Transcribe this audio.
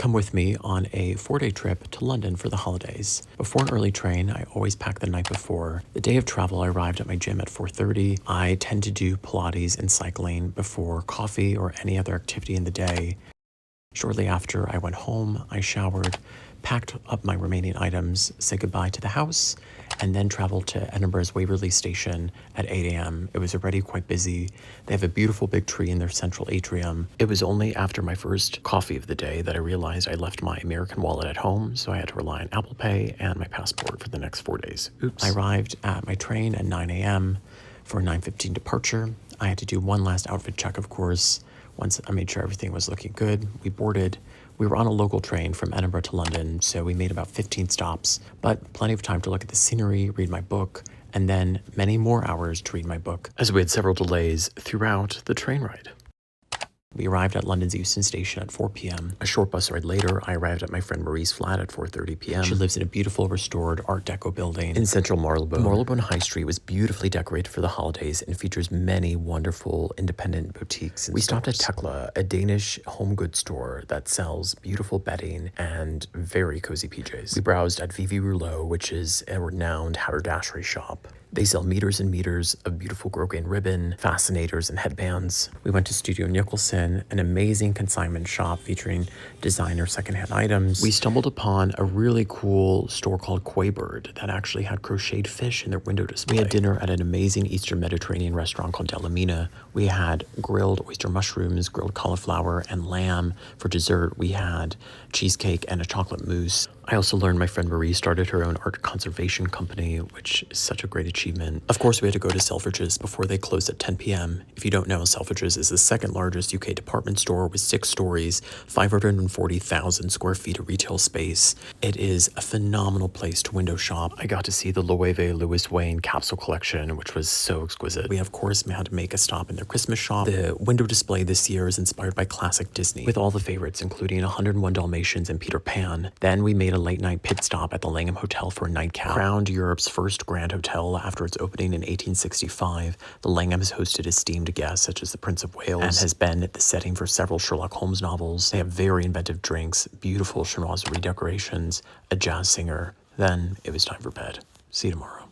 come with me on a 4-day trip to London for the holidays. Before an early train, I always pack the night before. The day of travel, I arrived at my gym at 4:30. I tend to do Pilates and cycling before coffee or any other activity in the day. Shortly after I went home, I showered, packed up my remaining items, said goodbye to the house, and then traveled to Edinburgh's Waverley Station at 8 a.m. It was already quite busy. They have a beautiful big tree in their central atrium. It was only after my first coffee of the day that I realized I left my American wallet at home, so I had to rely on Apple Pay and my passport for the next 4 days. Oops. I arrived at my train at 9 a.m. for a 9:15 departure. I had to do one last outfit check, of course. Once I made sure everything was looking good, we boarded. We were on a local train from Edinburgh to London, so we made about 15 stops, but plenty of time to look at the scenery, read my book, and then many more hours to read my book, as we had several delays throughout the train ride. We arrived at London's Euston Station at 4 p.m. A short bus ride later, I arrived at my friend Marie's flat at 4:30 p.m. She lives in a beautiful restored Art Deco building in central Marylebone. The Marylebone High Street was beautifully decorated for the holidays and features many wonderful independent boutiques. We stopped at Tekla, a Danish home goods store that sells beautiful bedding and very cozy PJs. We browsed at Vivi Rouleau, which is a renowned haberdashery shop. They sell meters and meters of beautiful grosgrain ribbon, fascinators, and headbands. We went to Studio Nicholson, an amazing consignment shop featuring designer secondhand items. We stumbled upon a really cool store called Quaybird that actually had crocheted fish in their window display. We had dinner at an amazing Eastern Mediterranean restaurant called Delamina. We had grilled oyster mushrooms, grilled cauliflower, and lamb. For dessert, we had cheesecake and a chocolate mousse. I also learned my friend Marie started her own art conservation company, which is such a great achievement. Of course, we had to go to Selfridges before they closed at 10 p.m. If you don't know, Selfridges is the second largest UK department store with 6 stories, 540,000 square feet of retail space. It is a phenomenal place to window shop. I got to see the Loewe Louis Wain capsule collection, which was so exquisite. We, of course, had to make a stop in their Christmas shop. The window display this year is inspired by classic Disney, with all the favorites, including 101 Dalmatians and Peter Pan. Then we made a late-night pit stop at the Langham Hotel for a nightcap. Crowned Europe's first grand hotel after its opening in 1865, the Langham has hosted esteemed guests such as the Prince of Wales and has been the setting for several Sherlock Holmes novels. They have very inventive drinks, beautiful chinoiserie decorations, a jazz singer. Then it was time for bed. See you tomorrow.